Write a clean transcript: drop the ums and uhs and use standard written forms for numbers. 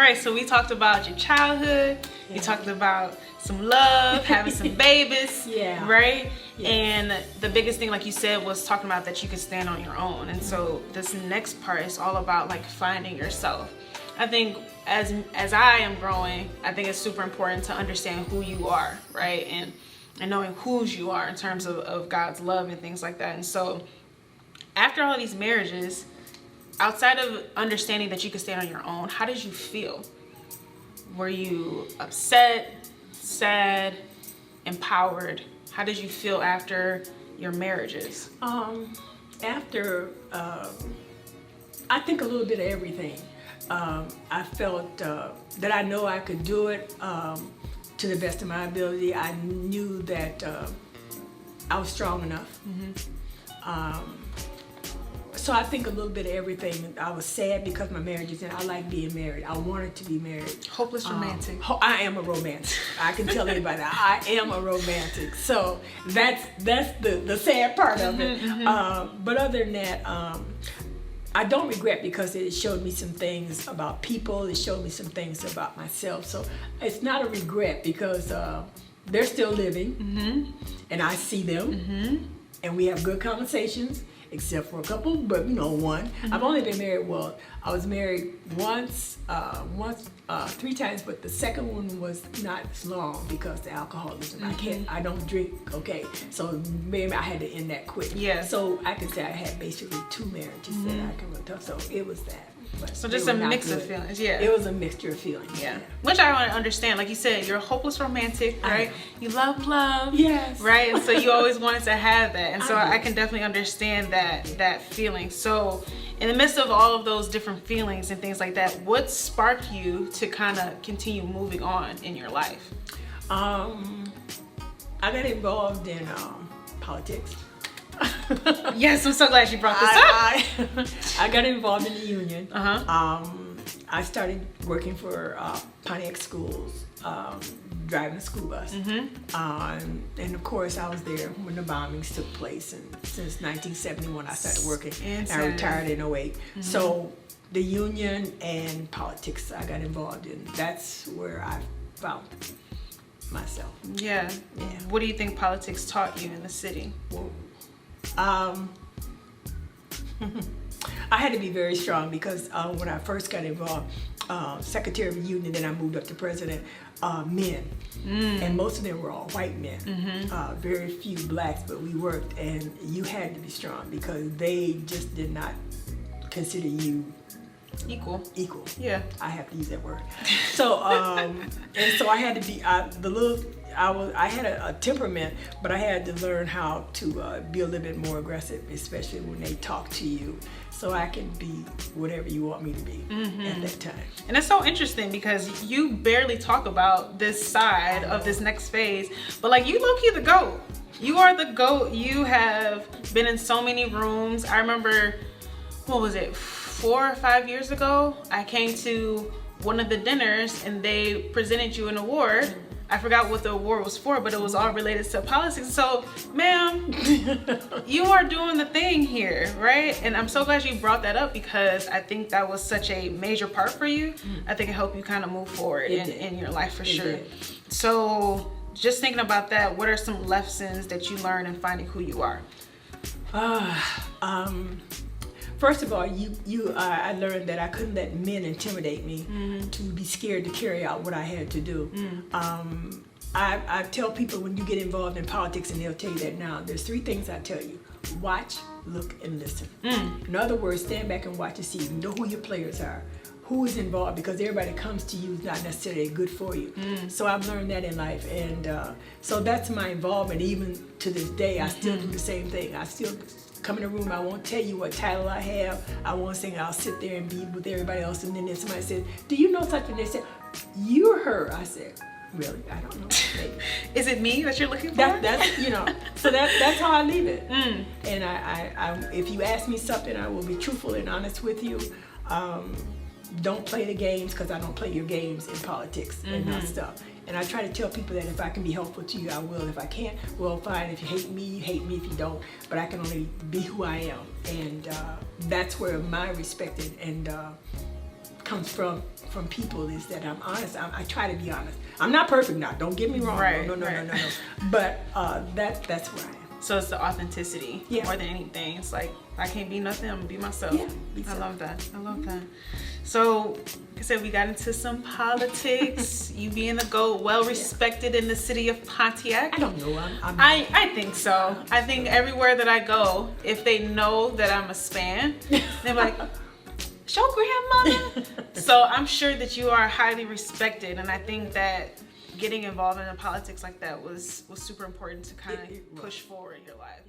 right, so we talked about your childhood. Yeah. We talked about some love, having some babies, Yeah. right? Yeah. And the biggest thing, like you said, was talking about that you could stand on your own. And so this next part is all about like finding yourself. I think as I am growing, I think it's super important to understand who you are, right? And knowing whose you are in terms of God's love and things like that. And so after all these marriages, outside of understanding that you could stand on your own, how did you feel? Were you upset, sad, empowered? How did you feel after your marriages? After, I think a little bit of everything. I felt that I know I could do it to the best of my ability. I knew that I was strong enough. So I think a little bit of everything. I was sad because my marriage is in. I like being married. I wanted to be married. Hopeless romantic. I am a romantic. I can tell anybody I am a romantic. So that's the sad part of it. But other than that, I don't regret because it showed me some things about people. It showed me some things about myself. So it's not a regret because they're still living, and I see them, and we have good conversations. Except for a couple, but one. I've only been married, I was married once, 3 times, but the second one was not as long because the alcoholism. I don't drink, okay? So maybe I had to end that quick. Yeah. So I can say I had basically 2 marriages that I can remember. So it was that. But so just a mix of feelings, yeah. It was a mixture of feelings. Yeah. Which I want to understand. Like you said, you're a hopeless romantic, right? You love love. Yes. Right? And so you always wanted to have that. And so I did. can definitely understand that feeling. So in the midst of all of those different feelings and things like that, what sparked you to kind of continue moving on in your life? I got involved in politics. Yes, I'm so glad you brought this up. I got involved in the union. Uh-huh. I started working for Pontiac schools, driving a school bus. And of course, I was there when the bombings took place. And since 1971, I started working. And I retired in 08. So the union and politics I got involved in. That's where I found myself. Yeah. What do you think politics taught you in the city? I had to be very strong because when I first got involved, Secretary of the Union, then I moved up to President, men. And most of them were all white men. Very few blacks, but we worked, and you had to be strong because they just did not consider you Equal. Yeah. I have to use that word. So, and so I had to be, I had a temperament, but I had to learn how to be a little bit more aggressive, especially when they talk to you, so I can be whatever you want me to be at that time. And it's so interesting because you barely talk about this side of this next phase, but like you low-key the GOAT. You are the GOAT. You have been in so many rooms. I remember, what was it, 4 or 5 years ago, I came to one of the dinners and they presented you an award. I forgot what the award was for, but it was all related to politics. So, ma'am, you are doing the thing here, right? And I'm so glad you brought that up because I think that was such a major part for you. I think it helped you kind of move forward in your life for sure. So, just thinking about that, what are some lessons that you learned in finding who you are? First of all, I learned that I couldn't let men intimidate me to be scared to carry out what I had to do. I tell people when you get involved in politics, and they'll tell you that now, there's 3 things I tell you. Watch, look, and listen. In other words, stand back and watch and see. Know who your players are. Who is involved, because everybody that comes to you is not necessarily good for you. So I've learned that in life, and so that's my involvement. Even to this day, I still do the same thing. I still come in a room, I won't tell you what title I have. I won't sing, I'll sit there and be with everybody else, and then somebody said, do you know such and they said, you're her. I said, really? I don't know. Maybe. Is it me that you're looking for? That's so that's how I leave it. And I if you ask me something, I will be truthful and honest with you. Don't play the games, because I don't play your games in politics and that stuff. And I try to tell people that if I can be helpful to you, I will. If I can't, well, fine. If you hate me if you don't. But I can only be who I am. And that's where my respect and comes from from people is that I'm honest. I try to be honest. I'm not perfect now. Don't get me wrong. Right, No. But that's where I am. So it's the authenticity Yeah. more than anything. It's like, I can't be nothing, I'm gonna be myself. Yeah, I love that. I love that. So, like I said, we got into some politics. You being the GOAT, well respected in the city of Pontiac. I don't know. I think so. I think everywhere that I go, if they know that I'm a Spann, they're like, show grandmother. So I'm sure that you are highly respected, and I think that getting involved in the politics like that was super important to kind of push forward your life.